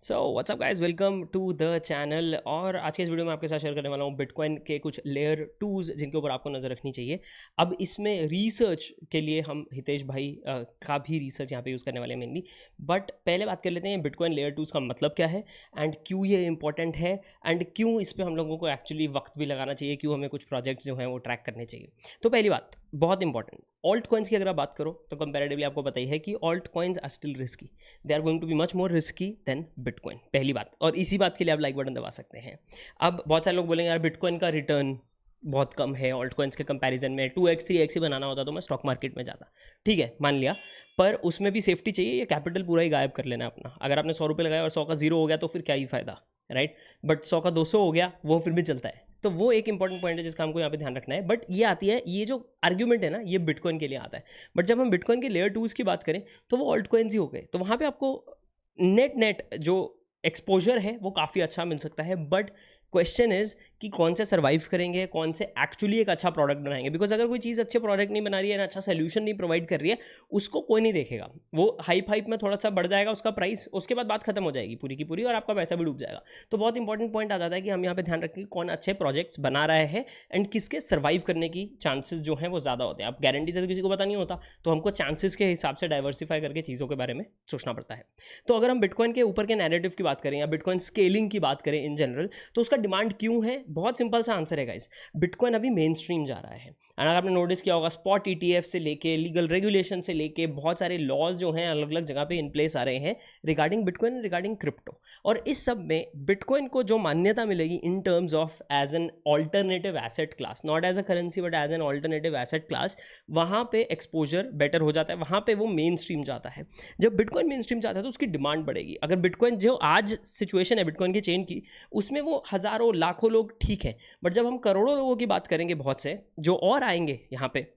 So what's up guys, welcome to the channel. और आज के इस वीडियो में आपके साथ शेयर करने वाला हूँ बिटकॉइन के कुछ लेयर टूज जिनके ऊपर आपको नज़र रखनी चाहिए। अब इसमें रिसर्च के लिए हम हितेश भाई का भी रिसर्च यहाँ पे यूज़ करने वाले हैं मेनली। बट पहले बात कर लेते हैं बिटकॉइन लेयर टूज का मतलब क्या है एंड क्यों ये इंपॉर्टेंट है एंड क्यों इस पर हम लोगों को एक्चुअली वक्त भी लगाना चाहिए, क्यों हमें कुछ प्रोजेक्ट्स जो हैं वो ट्रैक करने चाहिए। तो पहली बात बहुत इंपॉर्टेंट, ऑल्ट कॉइन्स की अगर आप बात करो तो कंपैरेटिवली आपको पता ही है कि alt coins are still risky. They are going to be much more risky than bitcoin, पहली बात। और इसी बात के लिए आप लाइक बटन दबा सकते हैं। अब बहुत सारे लोग बोलेंगे यार बिटकॉइन का रिटर्न बहुत कम है ऑल्ट कॉइन्स के कंपैरिजन में, 2x 3x ही बनाना होता तो मैं स्टॉक मार्केट में जाता। ठीक है, मान लिया, पर उसमें भी सेफ्टी चाहिए। ये कैपिटल पूरा ही गायब कर लेना अपना। अगर आपने 100 रुपये लगाया और 100 का 0 हो गया तो फिर क्या ही फायदा, राइट। बट 100 का 200 हो गया वो फिर भी चलता है। तो वो एक इंपॉर्टेंट पॉइंट है जिसका हमको यहाँ पे ध्यान रखना है। बट ये आती है, ये जो आर्ग्यूमेंट है ना, ये बिटकॉइन के लिए आता है। बट जब हम बिटकॉइन के लेयर टूज की बात करें तो वो ऑल्ट कॉइन्स ही हो गए। तो वहाँ पे आपको नेट जो एक्सपोजर है वो काफ़ी अच्छा मिल सकता है। बट क्वेश्चन इज कि कौन से सर्वाइव करेंगे, कौन से एक्चुअली एक अच्छा प्रोडक्ट बनाएंगे। बिकॉज अगर कोई चीज़ अच्छे प्रोडक्ट नहीं बना रही है ना, अच्छा सोल्यूशन नहीं प्रोवाइड कर रही है, उसको कोई नहीं देखेगा। वो हाइप में थोड़ा सा बढ़ जाएगा उसका प्राइस, उसके बाद बात खत्म हो जाएगी पूरी की पूरी और आपका पैसा भी डूब जाएगा। तो बहुत इंपॉर्टेंट पॉइंट आ जाता है कि हम यहाँ पे ध्यान रखें कि कौन अच्छे प्रोजेक्ट्स बना रहा है एंड किसके सर्वाइव करने की चांसेस जो हैं वो ज़्यादा होते हैं। अब गारंटी से तो किसी को पता नहीं होता, तो हमको चांसेस के हिसाब से डाइवर्सिफाई करके चीज़ों के बारे में सोचना पड़ता है। तो अगर हम बिटकॉइन के ऊपर के नैरेटिव की बात करें या बिटकॉइन स्केलिंग की बात करें इन जनरल, तो उसका डिमांड क्यों है? बहुत सिंपल सा आंसर है गाइस, बिटकॉइन अभी मेन स्ट्रीम जा रहा है। एंड अगर आपने नोटिस किया होगा, स्पॉट ईटीएफ से लेके लीगल रेगुलेशन से लेके बहुत सारे लॉज जो हैं अलग अलग जगह पे इन प्लेस आ रहे हैं रिगार्डिंग बिटकॉइन, रिगार्डिंग क्रिप्टो। और इस सब में बिटकॉइन को जो मान्यता मिलेगी in terms of as an alternative asset class, not as a currency but as an alternative asset class, वहाँ पे एक्सपोजर बेटर हो जाता है, वहाँ पे वो मेन स्ट्रीम जाता है। जब बिटकॉइन मेन स्ट्रीम जाता है तो उसकी डिमांड बढ़ेगी। अगर बिटकॉइन जो आज सिचुएशन है बिटकॉइन की चेन की, उसमें वो हज़ारों लाखों लोग ठीक है, बट जब हम करोड़ों लोगों की बात करेंगे बहुत से जो और आएंगे यहाँ पे,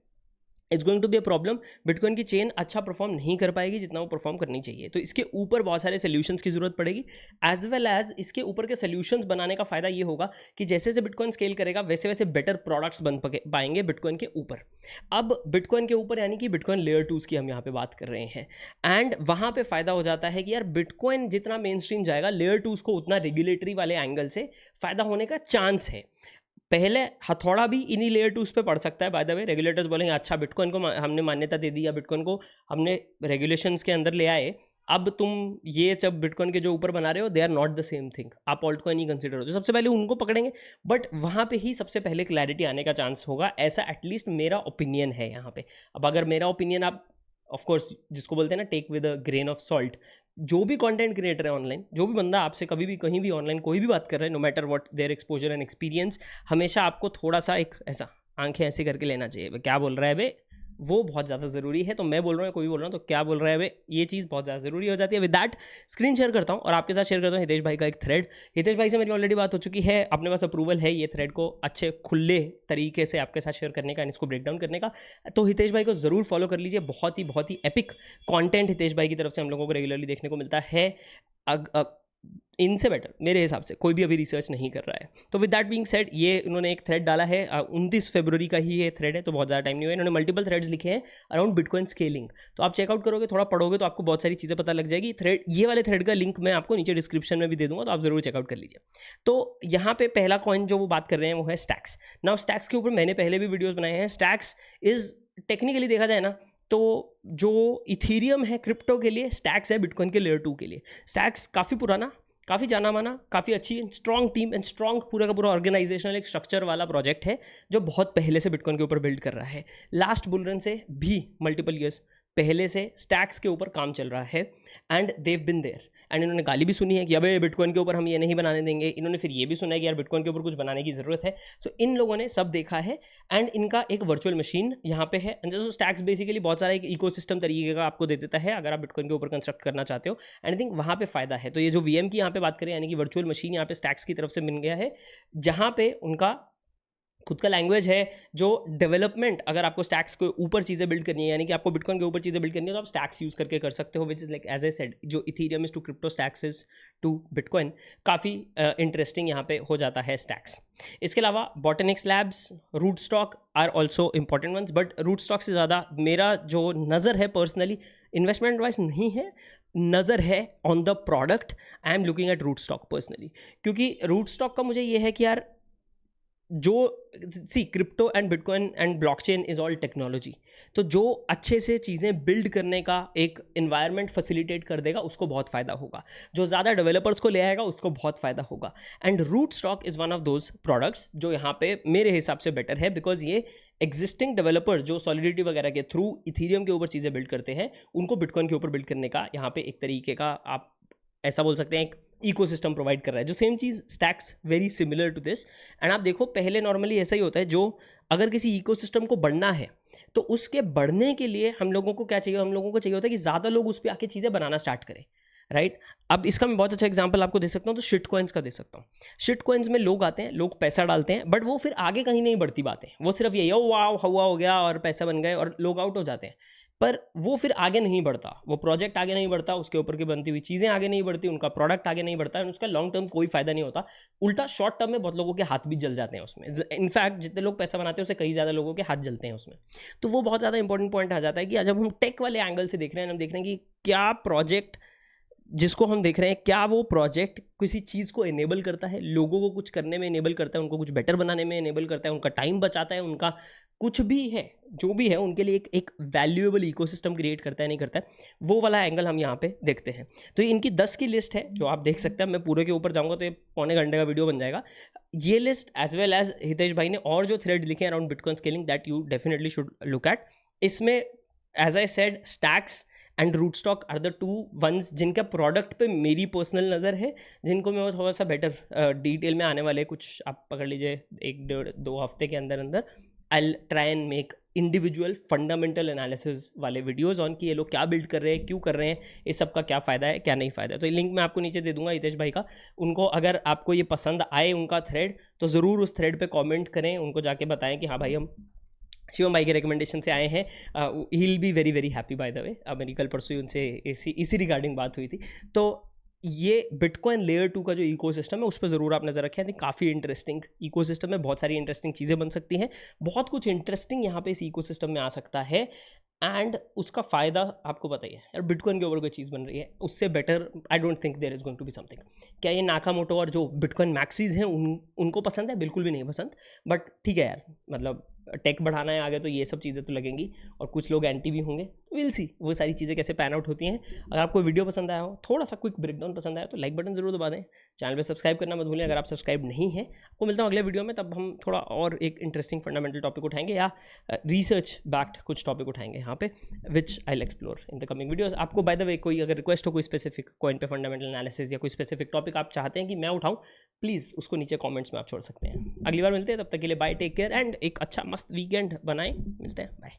it's going to be a problem. Bitcoin की चेन अच्छा परफॉर्म नहीं कर पाएगी जितना वो परफॉर्म करनी चाहिए। तो इसके ऊपर बहुत सारे सोल्यूशंस की जरूरत पड़ेगी, एज वेल एज इसके ऊपर के सोल्यूशंस बनाने का फायदा ये होगा कि जैसे जैसे बिटकॉइन स्केल करेगा वैसे वैसे बेटर प्रोडक्ट्स बन पाएंगे बिटकॉइन के ऊपर। अब बिटकॉइन के ऊपर यानी कि बिटकॉइन लेयर टूज की हम यहाँ पे बात कर रहे हैं। एंड वहाँ पे फायदा हो जाता है कि यार बिटकॉइन जितना मेन स्ट्रीम जाएगा, लेयर टूज को उतना रेगुलेटरी वाले एंगल से फायदा होने का चांस है। पहले हथौड़ा भी इन्हीं लेयर टूज पे पड़ सकता है। बाय द वे रेगुलेटर्स बोलेंगे अच्छा बिटकॉइन को हमने मान्यता दे दी या बिटकॉइन को हमने रेगुलेशंस के अंदर ले आए, अब तुम ये जब बिटकॉइन के जो ऊपर बना रहे हो they are not the same thing, आप ऑल्ट कॉइन ही कंसिडर हो, तो सबसे पहले उनको पकड़ेंगे। बट वहाँ पे ही सबसे पहले क्लैरिटी आने का चांस होगा, ऐसा एटलीस्ट मेरा ओपिनियन है यहाँ पे। अब अगर मेरा ओपिनियन आप ऑफ कोर्स जिसको बोलते हैं ना take with a grain of salt, जो भी कंटेंट क्रिएटर है ऑनलाइन, जो भी बंदा आपसे कभी भी कहीं भी ऑनलाइन कोई भी बात कर रहा है, no matter what their exposure and experience, हमेशा आपको थोड़ा सा एक ऐसा आंखें ऐसे करके लेना चाहिए, क्या बोल रहा है बे, वो बहुत ज़्यादा ज़रूरी है। तो मैं बोल रहा हूँ, कोई भी बोल रहा हूँ, तो क्या बोल रहा है बे, ये चीज़ बहुत ज़्यादा ज़रूरी हो जाती है। विद दैट स्क्रीन शेयर करता हूँ और आपके साथ शेयर करता हूँ हितेश भाई का एक थ्रेड। हितेश भाई से मेरी ऑलरेडी बात हो चुकी है, अपने पास अप्रूवल है ये थ्रेड को अच्छे खुले तरीके से आपके साथ शेयर करने का, इसको ब्रेक डाउन करने का। तो हितेश भाई को ज़रूर फॉलो कर लीजिए, बहुत ही एपिक कंटेंट हितेश भाई की तरफ से हम लोगों को रेगुलरली देखने को मिलता है। इनसे बेटर मेरे हिसाब से कोई भी अभी रिसर्च नहीं कर रहा है। तो विद दैट बीइंग सेड, ये इन्होंने एक थ्रेड डाला है, 29 फरवरी का ही ये थ्रेड है, तो बहुत ज़्यादा टाइम नहीं हुआ। इन्होंने मल्टीपल थ्रेड्स लिखे हैं अराउंड बिटकॉइन स्केलिंग, तो आप चेकआउट करोगे, थोड़ा पढ़ोगे तो आपको बहुत सारी चीज़ें पता लग जाएगी। थ्रेड, ये वाले थ्रेड का लिंक मैं आपको नीचे डिस्क्रिप्शन में भी दे दूंगा, तो आप जरूर चेकआउट कर लीजिए। तो यहाँ पे पहला कॉइन जो वो बात कर रहे हैं वो है स्टैक्स। नाउ स्टैक्स के ऊपर मैंने पहले भी वीडियोज़ बनाए हैं। स्टैक्स इज टेक्निकली देखा जाए ना तो जो इथीरियम है क्रिप्टो के लिए, स्टैक्स है बिटकॉइन के लेयर 2 के लिए। स्टैक्स काफ़ी पुराना, काफ़ी जाना माना, काफ़ी अच्छी स्ट्रॉन्ग टीम एंड स्ट्रॉन्ग पूरा का पूरा ऑर्गेनाइजेशनल एक स्ट्रक्चर वाला प्रोजेक्ट है जो बहुत पहले से बिटकॉइन के ऊपर बिल्ड कर रहा है। लास्ट बुल रन से भी मल्टीपल ईयर्स पहले से स्टैक्स के ऊपर काम चल रहा है and they've been there. And इन्होंने गाली भी सुनी है कि अबे बिटकॉइन के ऊपर हम ये नहीं बनाने देंगे। इन्होंने फिर ये भी सुना है कि यार बिटकॉइन के ऊपर कुछ बनाने की ज़रूरत है। सो इन लोगों ने सब देखा है एंड इनका एक वर्चुअल मशीन यहाँ पे है। एंड जो स्टैक्स बेसिकली बहुत सारा एक इकोसिस्टम तरीके का आपको दे देता है अगर आप बिटकॉइन के ऊपर कंस्ट्रक्ट करना चाहते हो। एंड आई थिंक वहाँ पे फ़ायदा है। तो ये जो वीएम की यहाँ पे बात करें यानी कि वर्चुअल मशीन यहाँ पे स्टैक्स की तरफ से मिल गया है, जहाँ पे उनका खुद का लैंग्वेज है। जो डेवलपमेंट अगर आपको स्टैक्स के ऊपर चीज़ें बिल्ड करनी है, यानी कि आपको बिटकॉइन के ऊपर चीज़ें बिल्ड करनी है, तो आप स्टैक्स यूज़ करके कर सकते हो, which is like as a said जो Ethereum is to crypto, Stacks is to Bitcoin. काफ़ी इंटरेस्टिंग यहाँ पे हो जाता है स्टैक्स। इसके अलावा Botanix Labs, Rootstock are also important ones, but Rootstock से ज़्यादा मेरा जो नज़र है पर्सनली इन्वेस्टमेंट एडवाइस नहीं है, नज़र है on the product. I am looking at Rootstock personally, क्योंकि रूट स्टॉक का मुझे ये है कि यार जो see crypto and Bitcoin and blockchain is all technology, तो जो अच्छे से चीज़ें बिल्ड करने का एक इन्वायरमेंट फैसिलिटेट कर देगा उसको बहुत फ़ायदा होगा, जो ज़्यादा डेवलपर्स को ले आएगा उसको बहुत फ़ायदा होगा। And root stock is one of those products जो यहाँ पे मेरे हिसाब से बेटर है, बिकॉज ये एग्जिस्टिंग डेवलपर्स जो सॉलिडिटी वगैरह के थ्रू इथीरियम के ऊपर चीज़ें बिल्ड करते हैं उनको बिटकॉइन के ऊपर बिल्ड करने का यहाँ पे एक तरीके का आप ऐसा बोल सकते हैं एक इकोसिस्टम प्रोवाइड कर रहा है, जो सेम चीज़ stacks very similar to this. And आप देखो पहले नॉर्मली ऐसा ही होता है, जो अगर किसी इकोसिस्टम को बढ़ना है तो उसके बढ़ने के लिए हम लोगों को क्या चाहिए, हम लोगों को चाहिए होता है कि ज़्यादा लोग उस पर आके चीज़ें बनाना स्टार्ट करें, राइट। अब इसका मैं बहुत अच्छा एग्जांपल आपको दे सकता हूँ, तो शिट कॉइन्स का दे सकता हूँ। शिट कॉइन्स में लोग आते हैं, लोग पैसा डालते हैं, बट वो फिर आगे कहीं नहीं बढ़ती बातें, वो सिर्फ यही वाह हुआ हो गया और पैसा बन गए और लोग आउट हो जाते हैं, पर वो फिर आगे नहीं बढ़ता, वो प्रोजेक्ट आगे नहीं बढ़ता, उसके ऊपर की बनती हुई चीज़ें आगे नहीं बढ़ती, उनका प्रोडक्ट आगे नहीं बढ़ता, उसका लॉन्ग टर्म कोई फायदा नहीं होता। उल्टा शॉर्ट टर्म में बहुत लोगों के हाथ भी जल जाते हैं उसमें। इनफैक्ट जितने लोग पैसा बनाते हैं उससे कई ज़्यादा लोगों के हाथ जलते हैं उसमें। तो वो बहुत ज़्यादा इंपॉर्टेंट पॉइंट आ जाता है कि जब हम टेक वाले एंगल से देख रहे हैं, हम देख रहे हैं कि क्या प्रोजेक्ट जिसको हम देख रहे हैं, क्या वो प्रोजेक्ट किसी चीज़ को इनेबल करता है, लोगों को कुछ करने में इनेबल करता है, उनको कुछ बेटर बनाने में इनेबल करता है, उनका टाइम बचाता है, उनका कुछ भी है जो भी है उनके लिए एक वैल्यूएबल इकोसिस्टम क्रिएट करता है नहीं करता है, वो वाला एंगल हम यहाँ पे देखते हैं। तो ये इनकी 10 की लिस्ट है जो आप देख सकते हैं। मैं पूरे के ऊपर जाऊँगा तो ये पौने घंटे का वीडियो बन जाएगा। ये list as well as Hitesh भाई ने और जो थ्रेड लिखे हैं around Bitcoin scaling, that you definitely should look at. इसमें as I said Stacks and root stock are the two ones जिनका प्रोडक्ट पे मेरी पर्सनल नज़र है, जिनको मैं थोड़ा सा बेटर डिटेल में आने वाले कुछ आप पकड़ लीजिए 1-2 हफ्ते के अंदर अंदर I try and make individual fundamental analysis वाले वीडियोज़ ऑन कि ये लोग क्या बिल्ड कर रहे हैं, क्यों कर रहे हैं, इस सब का क्या फ़ायदा है क्या नहीं फ़ायदा है। तो ये लिंक मैं आपको नीचे दे दूंगा हितेश भाई का। उनको अगर आपको ये पसंद आए उनका थ्रेड, तो ज़रूर उस थ्रेड पे कमेंट करें, उनको जाके बताएं कि हाँ भाई हम शिवम भाई के रिकमेंडेशन से आए हैं। He will be very very happy bye the वे। मेरी कल परसों उनसे इसी रिगार्डिंग बात हुई थी। तो ये बिटकॉइन लेयर 2 का जो इकोसिस्टम है उस पर ज़रूर आप नज़र रखें। आई थिंक काफ़ी इंटरेस्टिंग इकोसिस्टम है, बहुत सारी इंटरेस्टिंग चीज़ें बन सकती हैं, बहुत कुछ इंटरेस्टिंग यहाँ पे इस इकोसिस्टम में आ सकता है। एंड उसका फ़ायदा आपको बताइए यार, बिटकॉइन के ऊपर कोई चीज़ बन रही है उससे better I don't think there is going to be something. क्या ये नाकामोटो और जो बिटकॉइन मैक्सीज हैं उनको पसंद है? बिल्कुल भी नहीं पसंद, बट ठीक है यार, मतलब टेक बढ़ाना है आगे तो ये सब चीज़ें तो लगेंगी, और कुछ लोग एंटी भी होंगे, तो विल सी वो सारी चीज़ें कैसे पैन आउट होती हैं। अगर आपको वीडियो पसंद आया हो, थोड़ा सा क्विक ब्रेकडाउन पसंद आया तो लाइक बटन जरूर दबा दें, चैनल पे सब्सक्राइब करना मत भूलें अगर आप सब्सक्राइब नहीं है। आपको मिलता हूँ अगले वीडियो में, तब हम थोड़ा और एक इंटरेस्टिंग फंडामेंटल टॉपिक उठाएंगे या रिसर्च बैक्ड कुछ टॉपिक उठाएंगे यहाँ पे, which I will explore in the coming videos. आपको बाय द वे कोई अगर रिक्वेस्ट हो कोई स्पेसिफिक कॉइन पे फंडामेंटल एनालिसिस या कोई स्पेसिफिक टॉपिक आप चाहते हैं कि मैं उठाऊँ, प्लीज़ उसको नीचे कमेंट्स में आप छोड़ सकते हैं। अगली बार मिलते हैं, तब तक के लिए बाय, टेक केयर एंड एक अच्छा मस्त वीकेंड बनाएं। मिलते हैं, बाय।